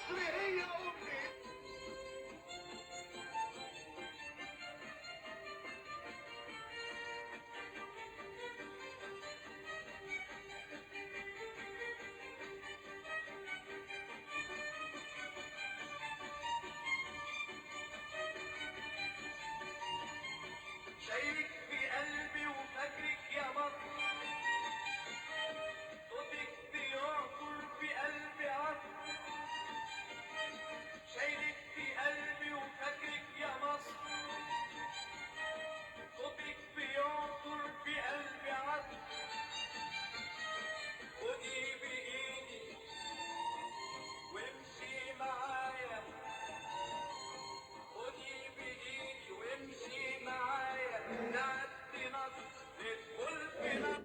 مصر هي امي. شايلك في قلبي وفاكرك يا مصر، صوتك بيعطر في قلبي عطر. شايلك في قلبي وفاكرك يا مصر، صوتك بيعطر في قلبي عطر. خدي بإيدي وامشي معايا، خدي بإيدي وامشي معايا، نعدي مصر ندخل في مصر.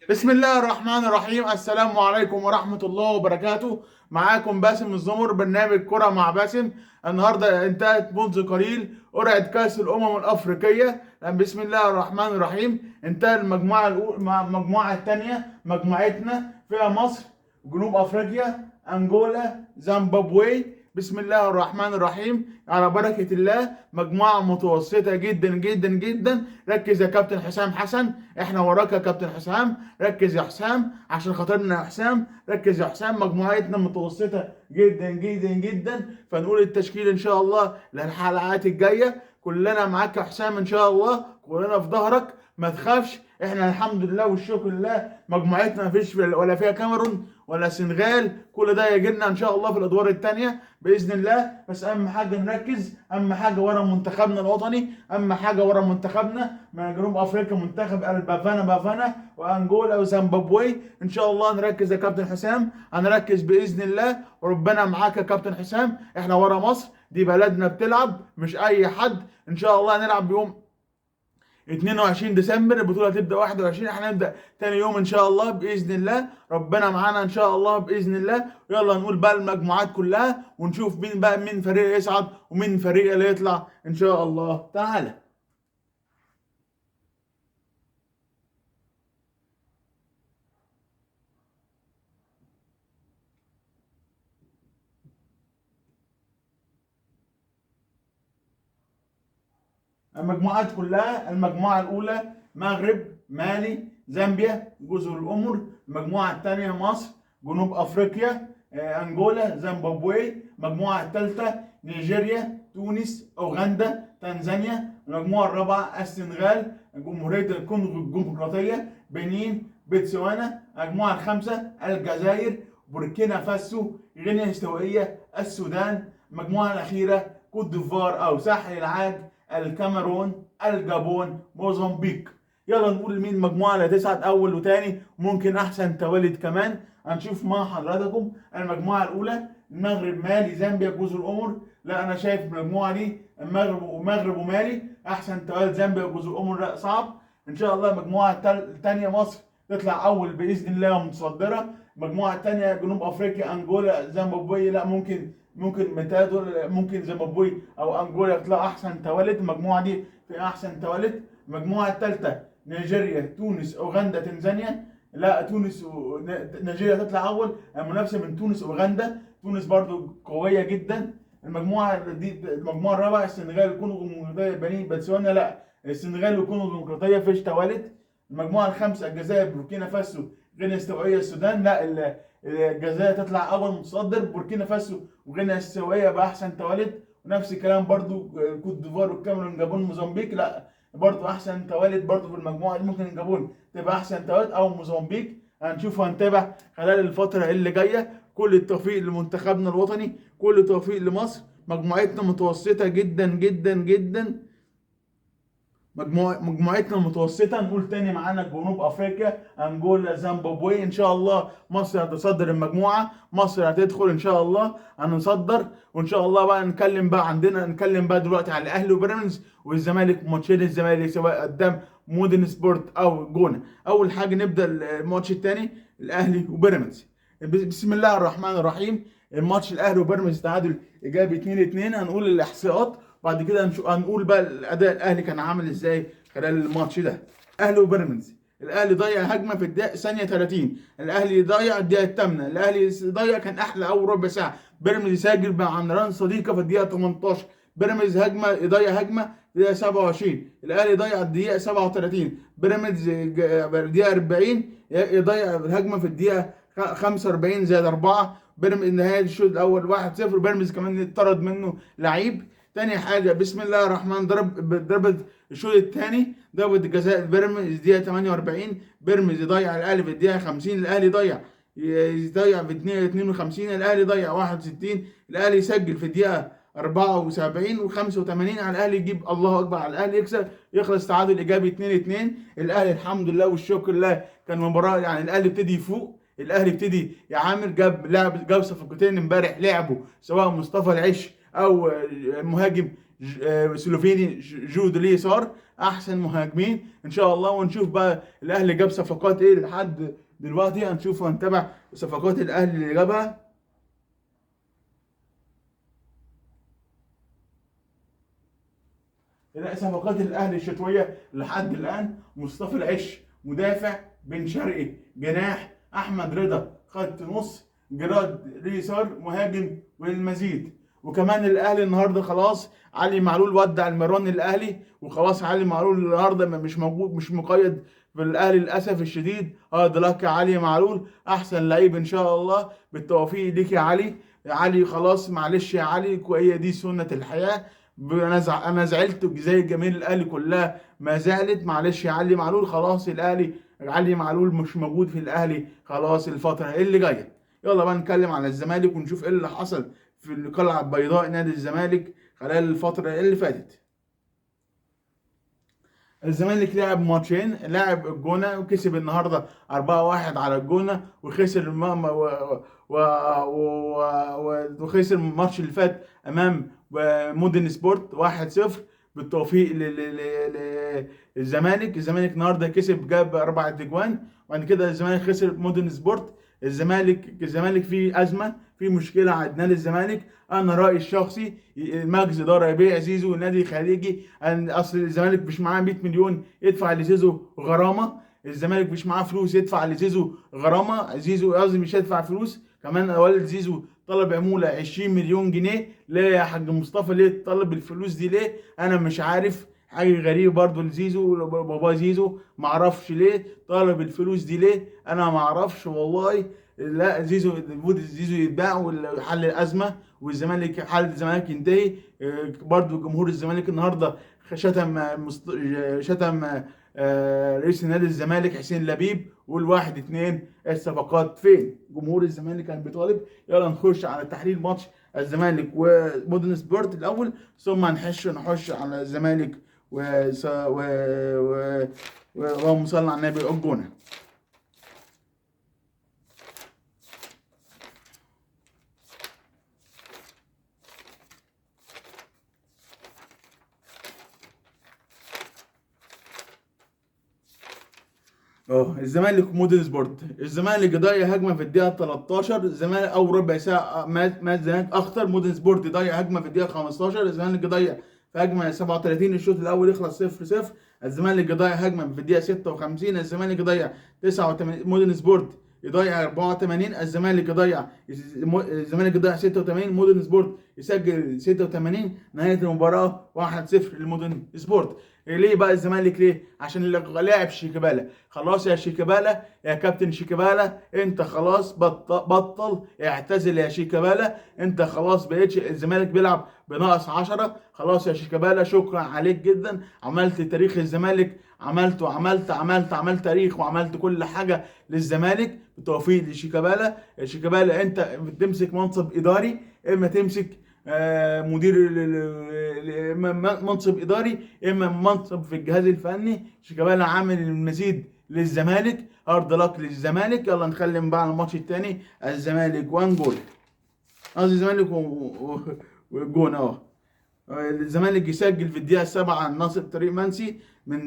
بسم الله الرحمن الرحيم. السلام عليكم ورحمة الله وبركاته. معاكم باسم الزمر، برنامج كرة مع باسم. النهاردة انتهت منذ قليل قرعة كأس الأمم الأفريقية. بسم الله الرحمن الرحيم. انتهى المجموعة الثانية، مجموعتنا فيها مصر، جنوب أفريقيا، أنجولا، زيمبابوي. بسم الله الرحمن الرحيم. على بركة الله، مجموعة متوسطة جدا جدا جدا. ركز يا كابتن حسام حسن، احنا وراك يا كابتن حسام. ركز يا حسام عشان خاطرنا يا حسام، ركز يا حسام. مجموعتنا متوسطة جدا جدا جدا، فنقول التشكيل ان شاء الله للحلقات الجاية. كلنا معاك يا حسام ان شاء الله، كلنا في ظهرك، ما تخافش. احنا الحمد لله والشكر لله مجموعتنا ما فيش ولا فيها كاميرون ولا سنغال، كل ده يجي لنا ان شاء الله في الادوار الثانيه باذن الله. بس اهم حاجه نركز، اهم حاجه ورا منتخبنا الوطني، اهم حاجه ورا منتخبنا من جنوب افريقيا، منتخب بافانا وانجولا وزيمبابوي. ان شاء الله نركز يا كابتن حسام، هنركز باذن الله، وربنا معاك يا كابتن حسام. احنا ورا مصر، دي بلدنا بتلعب مش اي حد. ان شاء الله هنلعب بيوم 22 ديسمبر، البطوله هتبدا 21، احنا هنبدا تاني يوم ان شاء الله باذن الله. ربنا معانا ان شاء الله باذن الله. يلا نقول بقى المجموعات كلها ونشوف مين بقى، مين فريق يصعد ومين فريق اللي يطلع ان شاء الله. تعالى. المجموعات كلها، المجموعة الأولى مغرب، مالي، زامبيا، جزر القمر. المجموعة الثانية مصر، جنوب أفريقيا، أنجولا، زيمبابوي. المجموعة الثالثة نيجيريا، تونس، أوغندا، تنزانيا. المجموعة الرابعة السنغال، جمهورية الكونغو الديمقراطية، بنين، بتسوانا. المجموعة الخامسة الجزائر، بوركينا فاسو، غينيا الاستوائية، السودان. المجموعة الأخيرة كوت ديفوار أو ساحل العاج، الكاميرون، الجابون، موزمبيق. يلا نقول مين المجموعه اللي هتصعد اول وتاني، ممكن احسن توالد كمان. هنشوف مع حضراتكم. المجموعه الاولى المغرب، مالي، زامبيا، جزر القمر. لا انا شايف المجموعه دي المغرب ومالي احسن توالد. زامبيا وجزر القمر لا صعب. ان شاء الله المجموعه الثانيه مصر تطلع اول باذن الله متصدره. المجموعه الثانيه جنوب افريقيا، انجولا، زيمبابوي. لا ممكن دول، ممكن زيمبابوي او انجولا يطلعوا احسن توالد. المجموعه دي في احسن توالد. المجموعه الثالثه نيجيريا، تونس، اوغندا، تنزانيا. لا تونس ونيجيريا تطلع اول. المنافسه من تونس واوغندا، تونس برضو قويه جدا. المجموعه دي المجموعه الرابعه السنغال، الكونغو الديمقراطيه، بنين، بتسوانا. لا السنغال والكونغو الديمقراطيه فيش توالد. المجموعه الخامسه الجزائر، بوركينا فاسو، غينيا الاستوائيه، السودان. لا الجزائر تطلع اول متصدر، بوركينا فاسو وغينيا الاستوائيه باحسن توالد. ونفس الكلام برضو كوت ديفوار والكاميرون، جابون، موزمبيق. لا برضو احسن توالد برضو في المجموعه دي، ممكن الجابون تبقى احسن توالد او موزمبيق. هنشوف وهنتابع خلال الفتره اللي جايه. كل التوفيق لمنتخبنا الوطني، كل التوفيق لمصر. مجموعتنا متوسطه جدا جدا جدا. مجموعتنا متوسطه. نقول تاني معانا جنوب افريقيا، انجولا، زيمبابوي. ان شاء الله مصر هتصدر المجموعه، مصر هتدخل ان شاء الله، هنصدر. وان شاء الله بقى نتكلم بقى دلوقتي على الاهلي وبيراميدز والزمالك، ماتشين الزمالك سواء قدام مودرن سبورت او جونه. اول حاجه نبدا الماتش الثاني، الاهلي وبيراميدز. بسم الله الرحمن الرحيم. الماتش الاهلي وبيراميدز تعادل ايجابي 2-2. هنقول الاحصاءات بعد كده هنقول بقى الاداء الاهلي كان عامل ازاي خلال الماتش ده. اهلي وبيراميدز الاهلي ضيع هجمه في الدقيقه ثانيه 30، الاهلي ضيع الدقيقه الثامنه، الاهلي ضيع كان احلى اول ربع ساعه. بيراميدز يسجل مع عمران صديقه في الدقيقه 18، بيراميدز هجمه يضيع هجمه في الدقيقه 27، الاهلي ضيع الدقيقه 37، بيراميدز الدقيقه 40 يضيع الهجمه في الدقيقه 45 زائد 4. بيراميدز نهايه الشوط الاول 1-0. بيراميدز كمان اتطرد منه لعيب. تاني حاجه بسم الله الرحمن ضربت الشوط الثاني ضربه جزاء بيراميدز الدقيقه 48، بيراميدز يضيع الاهلي في الدقيقه 50، الاهلي يضيع في 52، الاهلي ضيع 61، الاهلي يسجل في الدقيقه 74 و85 على الاهلي يجيب الله اكبر، على الاهلي يكسب يخلص تعادل ايجابي 2-2. الاهلي الحمد لله والشكر لله كان مباراه يعني الاهلي ابتدي يفوق، الاهلي ابتدي يعامل، جاب صفقتين امبارح لعبوا سواء مصطفى العش او المهاجم سلوفيني جود اليسار، احسن مهاجمين ان شاء الله. ونشوف بقى الاهلي جاب صفقات ايه لحد دلوقتي، هنشوف وهنتابع صفقات الاهلي اللي جابها. صفقات الاهلي الشتويه لحد الان: مصطفى العش مدافع، بن شرقي جناح، احمد رضا خط نص، جراد اليسار مهاجم، والمزيد. وكمان الاهلي النهارده خلاص علي معلول ودع المران الاهلي، وخلاص علي معلول النهارده مش موجود، مش مقيد في الاهلي للاسف الشديد. هارد لك يا علي معلول، احسن لعيب ان شاء الله، بالتوفيق ليك يا علي. علي خلاص معلش يا علي، هي دي سنه الحياه. انا زعلت زي جماهير الاهلي كلها ما زعلت، معلش يا علي معلول، خلاص الاهلي علي معلول مش موجود في الاهلي خلاص الفتره اللي جايه. يلا بقى نتكلم على الزمالك ونشوف ايه اللي حصل في القلعه البيضاء نادي الزمالك خلال الفتره اللي فاتت. الزمالك لعب ماتشين، لعب الجونه وكسب النهارده 4-1 على الجونه، وخسر وخسر الماتش اللي فات امام مودرن سبورت 1-0. بالتوفيق للزمالك. الزمالك النهارده كسب، جاب 4 اجوان، وبعد كده الزمالك خسر مودرن سبورت. الزمالك فيه ازمه، في مشكله عند نادي الزمالك. انا رايي الشخصي مجلس اداره يبيع زيزو نادي خارجي، اصل الزمالك مش معاه 100 مليون يدفع لزيزو غرامه، الزمالك مش معاه فلوس يدفع لزيزو غرامه، زيزو قصدي مش هيدفع فلوس. كمان والد زيزو طلب عموله 20 مليون جنيه. ليه يا حاج مصطفى، ليه طلب الفلوس دي ليه؟ انا مش عارف، حاجه غريبه برضو لزيزو، بابا زيزو معرفش ليه طلب الفلوس دي ليه، انا معرفش والله. لا زيزو المفروض زيزو يتباع وحل الازمه، والزمالك حل الزمالك ينتهي. برضو جمهور الزمالك النهارده شتم رئيس نادي الزمالك حسين لبيب، والواحد اتنين الصفقات فين؟ جمهور الزمالك كان بيطالب. يلا نخش على تحليل ماتش الزمالك ومودرن سبورت الاول، ثم نخش على الزمالك اللهم صل على النبي الجونه. الزمالك ومودرن سبورت. الزمالك ضيع هجمه في الدقيقه 13، الزمالك اول ربع ساعه مات الزمالك اخطر، مودرن سبورت ضيع هجمه في الدقيقه 15، الزمالك ضيع في هجمه 37 الشوط الاول يخلص 0-0. الزمالك ضيع هجمه في الدقيقه 56، الزمالك ضيع 89، مودرن سبورت يضيع 84، الزمالك يضيع 86، مودرن سبورت يسجل 86. نهايه المباراه 1-0 لمودرن سبورت. ليه بقى الزمالك؟ ليه؟ عشان لاعب شيكابالا. خلاص يا شيكابالا، يا كابتن شيكابالا، انت خلاص بطل اعتزل يا شيكابالا، انت خلاص بقيتش، الزمالك بيلعب بناقص 10. خلاص يا شيكابالا، شكرا عليك جدا، عملت تاريخ الزمالك، عملت تاريخ، وعملت كل حاجه للزمالك. بالتوفيق لشيكابالا. شيكابالا انت بتمسك منصب اداري، اما تمسك مدير منصب اداري، اما منصب في الجهاز الفني. شيكابالا عامل المزيد للزمالك، هارد لك للزمالك. يلا نتكلم بقى على الماتش الثاني، الزمالك وانجولا، قصدي الزمالك والجون. الزمالك يسجل في الدقيقه 7 ناصر طريق منسي، من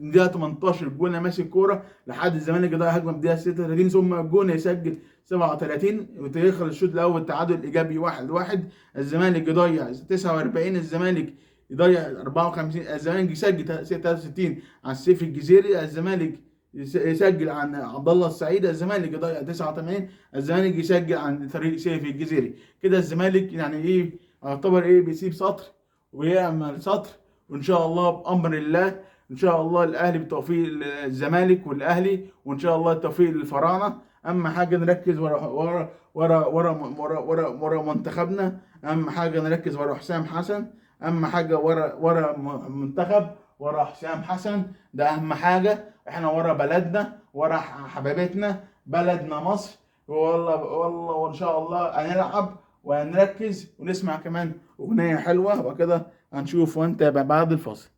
الدقيقه 18 الجونه ماسك كوره لحد الزمالك يضيع هجمه في الدقيقه 36، ثم الجونه يسجل 37 ويخلص الشوط الاول تعادل ايجابي 1-1. الزمالك يضيع 49، الزمالك يضيع 54. الزمالك يسجل 63 على السيف الجزيري. الزمالك يسجل عن عبد الله السعيد. الزمالك يضيع 89. الزمالك يسجل عن فريق سيف الجزيري. كده الزمالك يعني ايه، يعتبر ايه، بيسيب سطر ويعمل سطر. وان شاء الله بامر الله، ان شاء الله الاهلي بتوفيق الزمالك والاهلي، وان شاء الله التوفيق للفراعنه. اهم حاجه نركز ورا منتخبنا. اهم حاجه نركز ورا حسام حسن. اهم حاجه ورا منتخب، ورا حسام حسن. ده اهم حاجه. احنا ورا بلدنا، ورا حبيبتنا بلدنا مصر. والله والله، وان شاء الله هنلعب وهنركز ونسمع كمان اغنيه حلوه وكده. هنشوف ونتابع بعد الفاصل.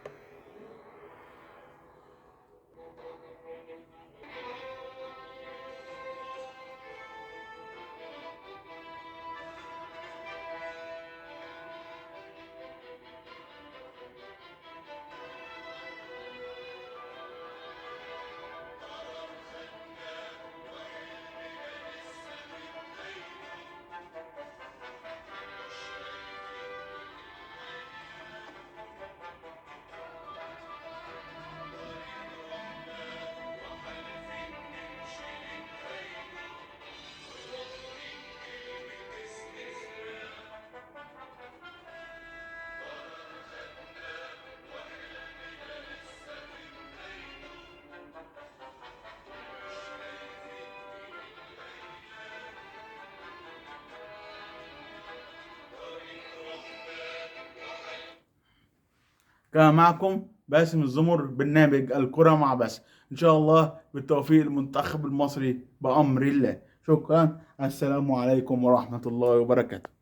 كان معكم باسم الزمر، برنامج الكرة مع باسم. إن شاء الله بالتوفيق للمنتخب المصري بأمر الله. شكرا. السلام عليكم ورحمة الله وبركاته.